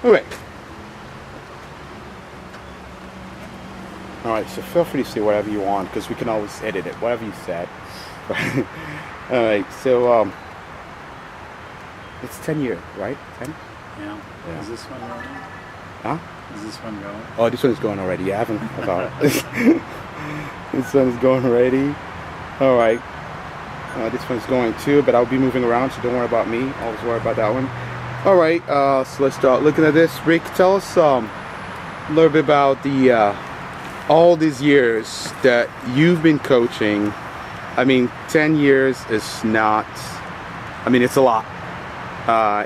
Okay. All right, so feel free to say whatever you want because we can always edit it, whatever you said. All right, so it's 10 years, right? 10? Yeah. Yeah. Is this one going? Huh? Is this one going? Oh, this one's going already. Yeah, I haven't about it. This one's going already. All right. This one's going too, but I'll be moving around, so don't worry about me. Always worry about that one. All right, so let's start looking at this. Rick, tell us a little bit about the all these years that you've been coaching. I mean, 10 years is not, I mean, it's a lot.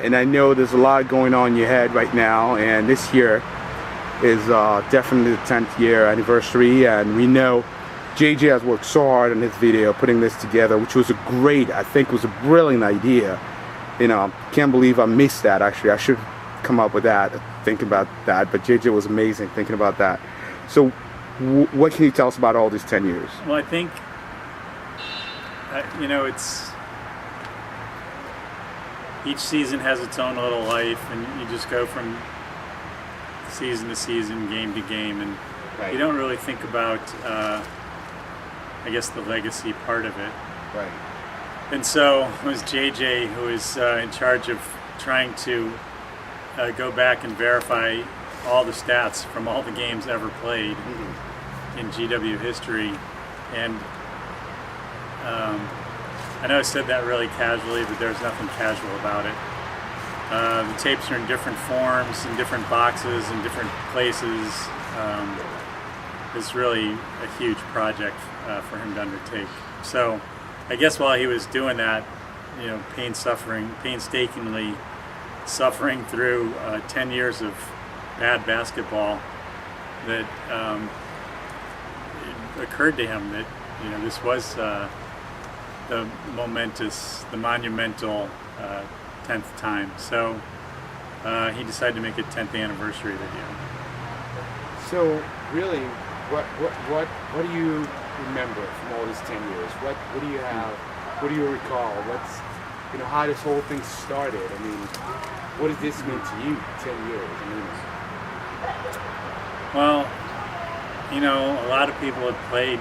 And I know there's a lot going on in your head right now, and this year is definitely the 10th year anniversary, and we know JJ has worked so hard on his video putting this together, which was I think was a brilliant idea. You know, can't believe I missed that. Actually, I should come up with that, thinking about that, but JJ was amazing thinking about that. So what can you tell us about all these 10 years? Well, I think, you know, it's, each season has its own little life, and you just go from season to season, game to game, and Right. you don't really think about, I guess, the legacy part of it. Right. And so it was JJ who was in charge of trying to go back and verify all the stats from all the games ever played in GW history. And I know I said that really casually, but there's nothing casual about it. The tapes are in different forms, in different boxes, in different places. It's really a huge project for him to undertake. So I guess while he was doing that, you know, painstakingly suffering through 10 years of bad basketball, that it occurred to him that, you know, this was the monumental 10th time. So he decided to make a 10th anniversary video. So really, what do you remember from all these 10 years? What do you have? What do you recall? What's, you know, how this whole thing started? I mean, what does this mean to you? 10 years. I mean, Well, you know, a lot of people have played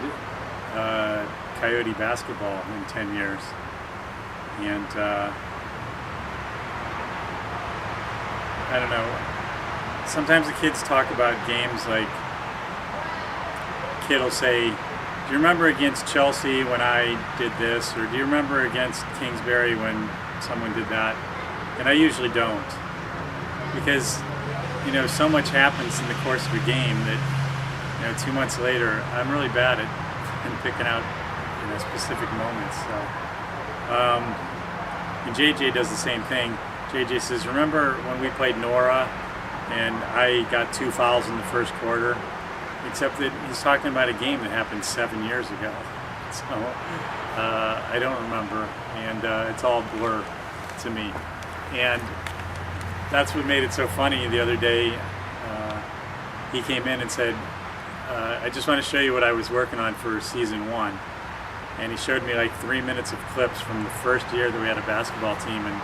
Coyote basketball in 10 years, and I don't know. Sometimes the kids talk about games like, kid will say, do you remember against Chelsea when I did this? Or do you remember against Kingsbury when someone did that? And I usually don't. Because, you know, so much happens in the course of a game that, you know, 2 months later, I'm really bad at picking out, you know, specific moments. So, and JJ does the same thing. JJ says, remember when we played Nora and I got 2 fouls in the first quarter? Except that he's talking about a game that happened 7 years ago. So I don't remember, and it's all blur to me. And that's what made it so funny. The other day, he came in and said, I just want to show you what I was working on for season 1. And he showed me like 3 minutes of clips from the first year that we had a basketball team. And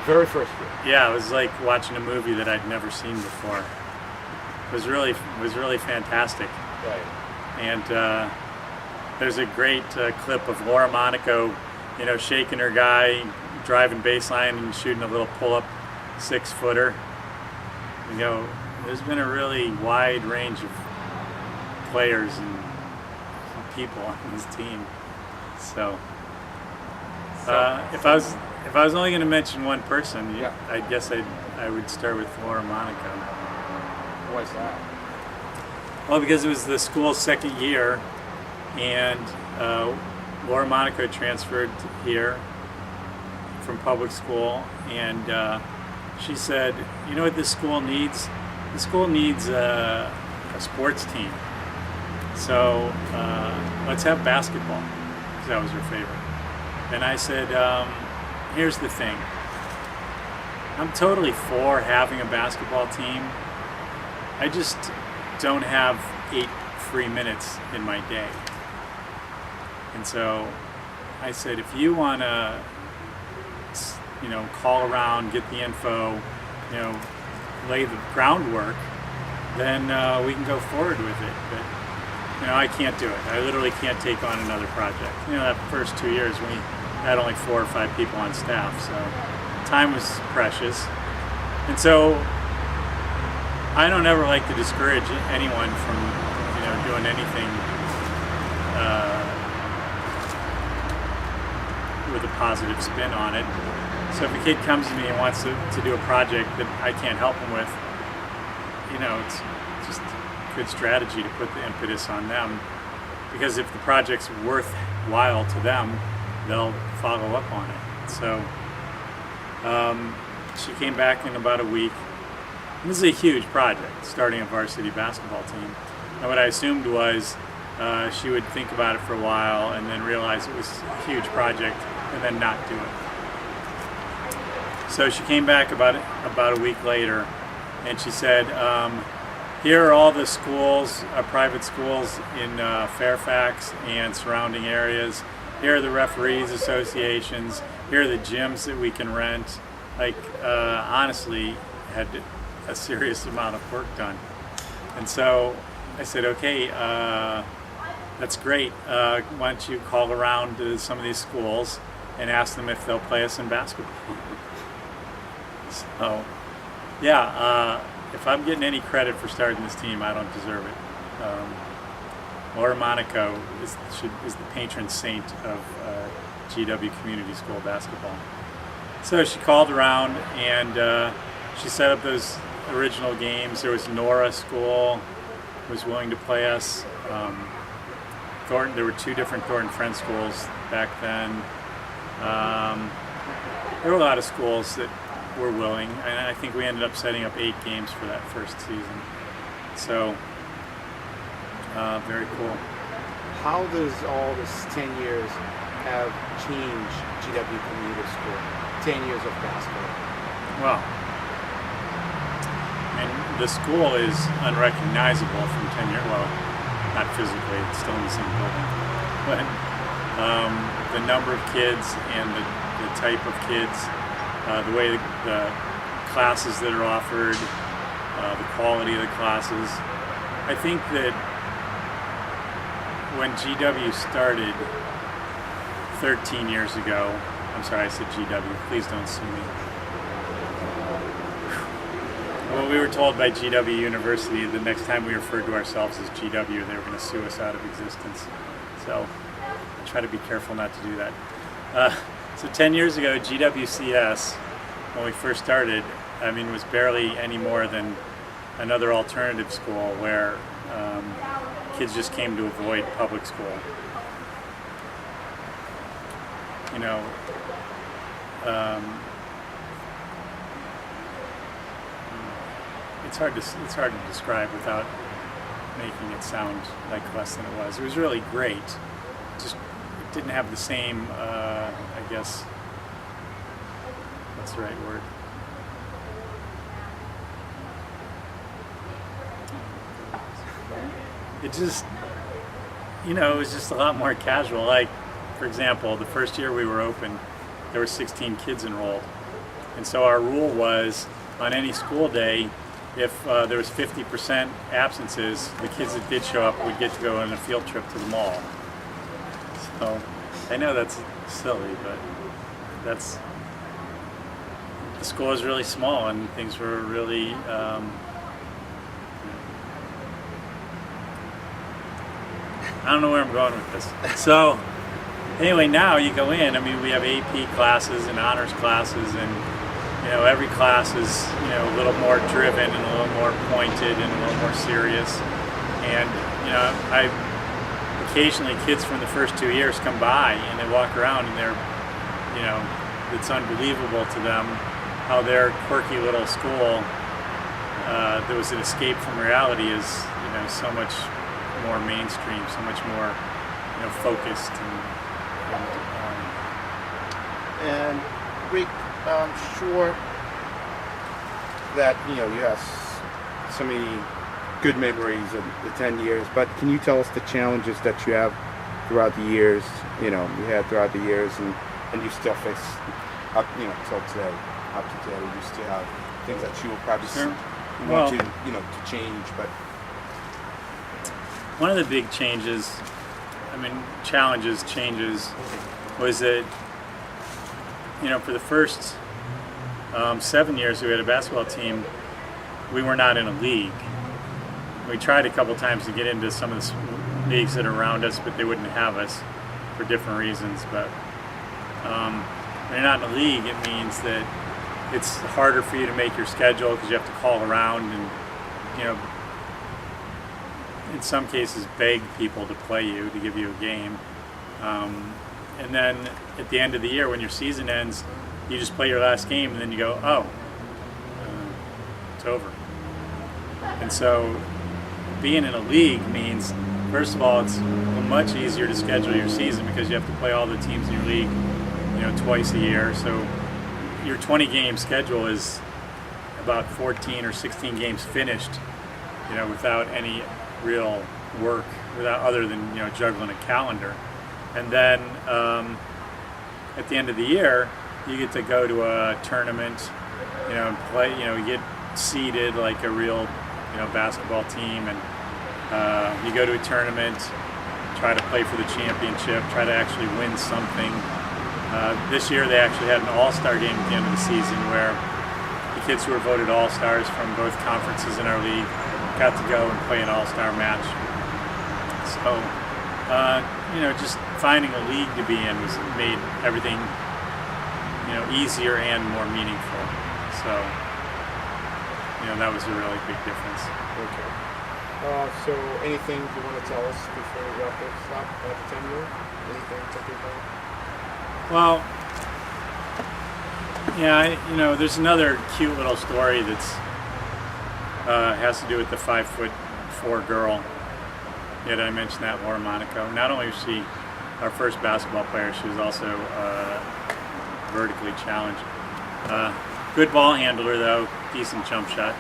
very first year. yeah, it was like watching a movie that I'd never seen before. It was really fantastic. Right. And there's a great clip of Laura Monaco, you know, shaking her guy, driving baseline and shooting a little pull-up 6-footer. You know, there's been a really wide range of players and people on this team. So if I was only going to mention one person, yeah, I guess I would start with Laura Monaco. Why is that? Well, because it was the school's second year, and Laura Monaco transferred here from public school, and she said, you know what this school needs? The school needs a sports team. So let's have basketball, because that was her favorite. And I said, here's the thing. I'm totally for having a basketball team. I just don't have 8 free minutes in my day. And so I said, if you want to, you know, call around, get the info, you know, lay the groundwork, then we can go forward with it. But I can't do it. I literally can't take on another project. That first 2 years we had only 4 or 5 people on staff, so time was precious. And so I don't ever like to discourage anyone from doing anything with a positive spin on it. So if a kid comes to me and wants to do a project that I can't help them with, it's just good strategy to put the impetus on them, because if the project's worthwhile to them, they'll follow up on it. So she came back in about a week. This is a huge project, starting a varsity basketball team. And what I assumed was she would think about it for a while and then realize it was a huge project and then not do it. So she came back about a week later, and she said, here are all the schools, private schools in Fairfax and surrounding areas. Here are the referees associations. Here are the gyms that we can rent. Honestly, had a serious amount of work done. And so I said, okay, that's great. Why don't you call around to some of these schools and ask them if they'll play us in basketball. So, yeah, if I'm getting any credit for starting this team, I don't deserve it. Laura Monaco is the patron saint of GW Community School basketball. So she called around and she set up those original games. There was Nora School who was willing to play us. Thornton, there were 2 different Thornton Friends schools back then. There were a lot of schools that were willing, and I think we ended up setting up 8 games for that first season. So, very cool. How does all this 10 years have changed GW Community School? 10 years of basketball. Well, and the school is unrecognizable from 10 years. Well, not physically; it's still in the same building, but the number of kids and the type of kids, the way the classes that are offered, the quality of the classes. I think that when GW started 13 years ago, I'm sorry, I said GW, please don't sue me. Well, we were told by GW University the next time we referred to ourselves as GW, they were going to sue us out of existence. So I try to be careful not to do that. So 10 years ago, GWCS, when we first started, was barely any more than another alternative school where kids just came to avoid public school. It's hard to describe without making it sound like less than it was. It was really great. Just it didn't have the same, I guess, what's the right word? It just, it was just a lot more casual. Like, for example, the first year we were open, there were 16 kids enrolled. And so our rule was, on any school day, if there was 50% absences, the kids that did show up would get to go on a field trip to the mall. So, I know that's silly, but the school is really small and things were really, I don't know where I'm going with this. So, anyway, now you go in, we have AP classes and honors classes, and every class is a little more driven and a little more pointed and a little more serious. And I occasionally kids from the first 2 years come by and they walk around and they're it's unbelievable to them how their quirky little school that was an escape from reality is so much more mainstream, so much more focused and Rick, I'm sure that you have so many good memories of the 10 years, but can you tell us the challenges that you have throughout the years, you had throughout the years and you still face up, till today, up to today, you still have things that you will probably Sure. want to, to change. But one of the big changes, changes, was that, for the first 7 years we had a basketball team, we were not in a league. We tried a couple times to get into some of the leagues that are around us, but they wouldn't have us for different reasons. But when you're not in a league, it means that it's harder for you to make your schedule because you have to call around and, in some cases beg people to play you, to give you a game. And then at the end of the year, when your season ends, you just play your last game and then you go, it's over. And so being in a league means, first of all, it's much easier to schedule your season because you have to play all the teams in your league, twice a year. So your 20-game schedule is about 14 or 16 games finished, without any real work, other than juggling a calendar. And then at the end of the year, you get to go to a tournament, and play. You get seeded like a real basketball team, and you go to a tournament, try to play for the championship, try to actually win something. This year they actually had an all-star game at the end of the season where the kids who were voted all-stars from both conferences in our league got to go and play an all-star match. So, just finding a league to be in made everything, easier and more meaningful. So, that was a really big difference. Okay. So anything you want to tell us before we wrap this up at the 10 year? Anything technical? Well, yeah, there's another cute little story that's has to do with the 5'4" girl. Yeah, did I mention that, Laura Monaco? Not only was she our first basketball player, she was also vertically challenged. Good ball handler, though, decent jump shot.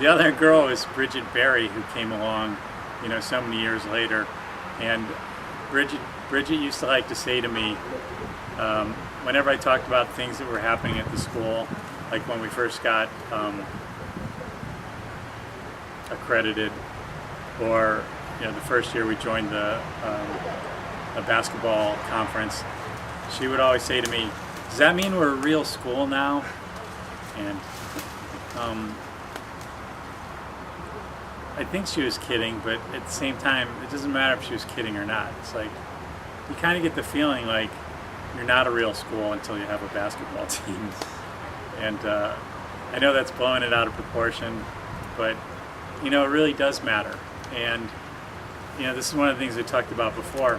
The other girl is Bridget Berry, who came along, so many years later. And Bridget used to like to say to me, whenever I talked about things that were happening at the school, like when we first got accredited, or the first year we joined a basketball conference, she would always say to me, "Does that mean we're a real school now?" And I think she was kidding, but at the same time, it doesn't matter if she was kidding or not. It's like, you kind of get the feeling like you're not a real school until you have a basketball team. And I know that's blowing it out of proportion, but, it really does matter. And, this is one of the things we talked about before.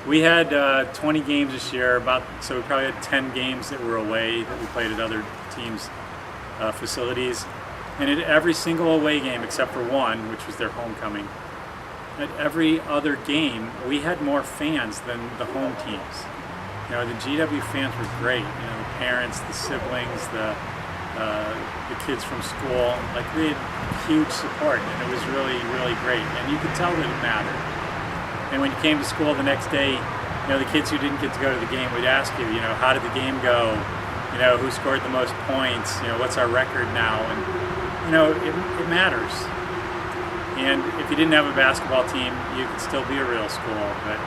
We had 20 games this year, so we probably had 10 games that were away that we played at other teams' facilities. And at every single away game, except for one, which was their homecoming, at every other game, we had more fans than the home teams. The GW fans were great. The parents, the siblings, the kids from school. Like, we had huge support, and it was really, really great. And you could tell that it mattered. And when you came to school the next day, the kids who didn't get to go to the game would ask you, how did the game go? Who scored the most points? What's our record now? And it matters. And if you didn't have a basketball team, you could still be a real school. But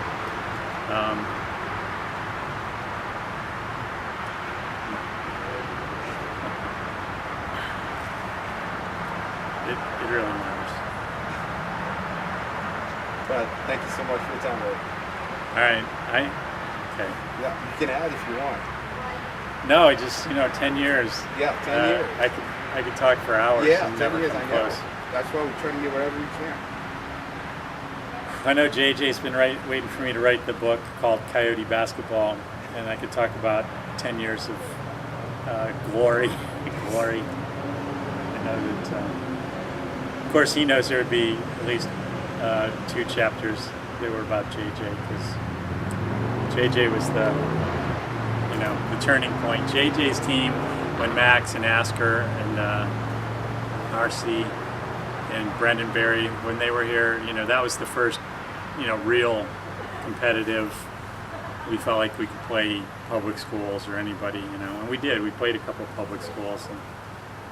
it really matters. But thank you so much for your time, Ray. All right. Okay. Yeah, you can add if you want. No, I just 10 years. Yeah, 10 years. I could talk for hours. Yeah, and 10 never years. come I know. close. That's why we try to get whatever we can. I know JJ's been waiting for me to write the book called Coyote Basketball, and I could talk about 10 years of glory. Glory. I know that. Of course, he knows there would be at least 2 chapters that were about JJ, because JJ was the turning point. JJ's team, when Max and Asker and RC and Brendan Berry, when they were here, that was the first, real competitive we felt like we could play public schools or anybody, you know, and we did. We played a couple of public schools and,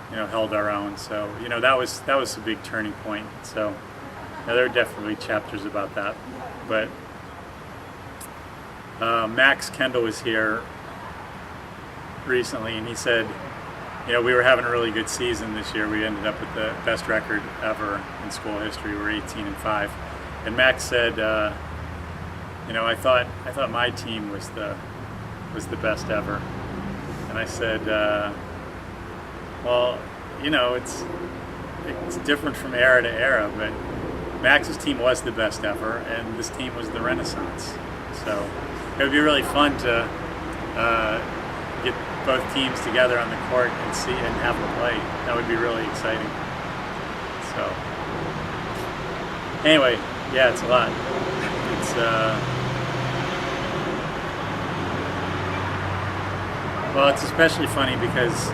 you know, held our own. So, you know, that was a big turning point. So, yeah, there are definitely chapters about that. But Max Kendall was here recently, and he said, you know, we were having a really good season this year. We ended up with the best record ever in school history. We were 18-5, and Max said, you know, I thought my team was the best ever, and I said, well, you know, it's different from era to era, but Max's team was the best ever, and this team was the Renaissance. So it would be really fun to get both teams together on the court and see and have them play. That would be really exciting. So anyway, yeah, it's a lot. It's well, it's especially funny because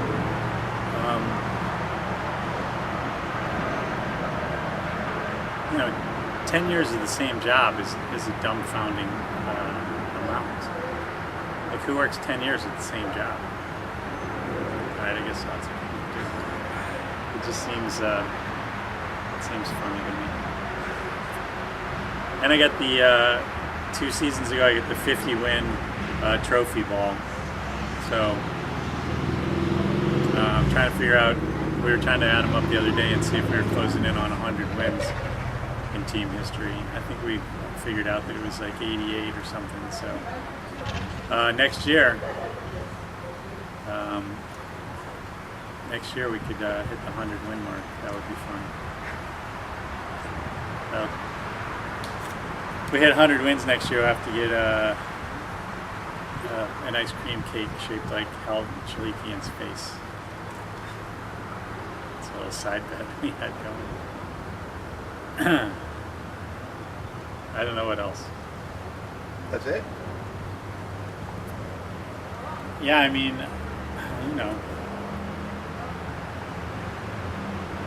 you know, 10 years of the same job is a dumbfounding amount. Like, who works 10 years at the same job? Right, I guess lots of people do. It just seems funny to me. And I got the 2 seasons ago, I got the 50-win trophy ball. So I'm trying to figure out. We were trying to add them up the other day and see if we were closing in on 100 wins in team history. I think we figured out that it was like 88 or something. So next year we could hit the 100 win mark. That would be fun. So if we hit 100 wins next year, we'll have to get an ice cream cake shaped like Hal Chalikian's face. It's a little side bet we had going. I don't know what else. That's it? Yeah, I mean, you know,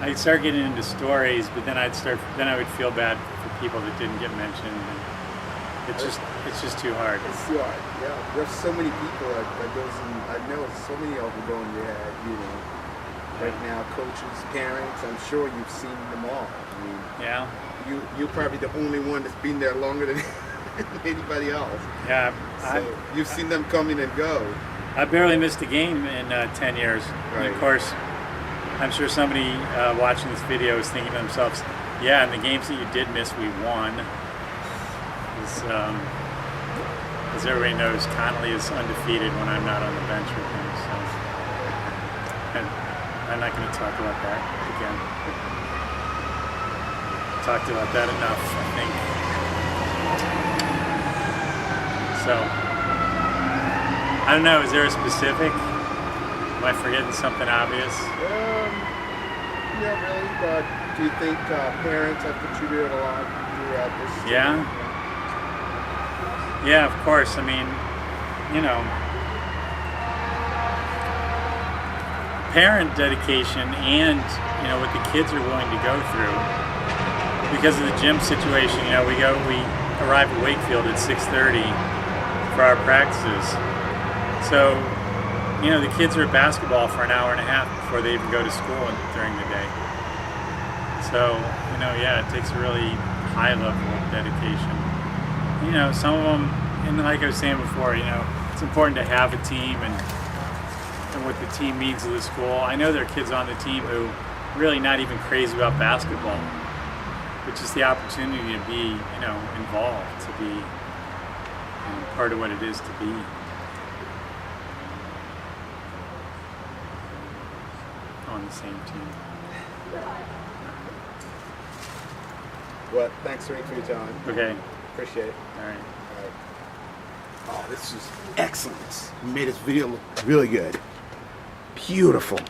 I'd start getting into stories, but then I would feel bad for people that didn't get mentioned. And it's just too hard. It's too hard. Yeah, there's so many people that goes in. I know so many of them go in your head. You know, right now, coaches, parents. I'm sure you've seen them all. I mean, yeah. You're probably the only one that's been there longer than anybody else. Yeah. So you've seen them come in and go. I barely missed a game in 10 years. Right. And of course, I'm sure somebody watching this video is thinking to themselves, yeah, and the games that you did miss, we won. As everybody knows, Connolly is undefeated when I'm not on the bench with him. So, and I'm not going to talk about that again. Talked about that enough, I think. So, I don't know, is there a specific? Am I forgetting something obvious? Not really, but do you think parents have contributed a lot throughout this? Yeah. Yeah, of course. I mean, you know, parent dedication and, you know, what the kids are willing to go through. Because of the gym situation, you know, we arrive at Wakefield at 6:30 for our practices. So, you know, the kids are at basketball for an hour and a half before they even go to school during the day. So, you know, yeah, it takes a really high level of dedication. You know, some of them, and like I was saying before, you know, it's important to have a team and what the team means to the school. I know there are kids on the team who are really not even crazy about basketball, but just the opportunity to be, you know, involved, to be, you know, part of what it is to be. On the same team. Well, thanks Rick for your time. Okay. Appreciate it. All right. Oh, this is excellent. You made this video look really good. Beautiful.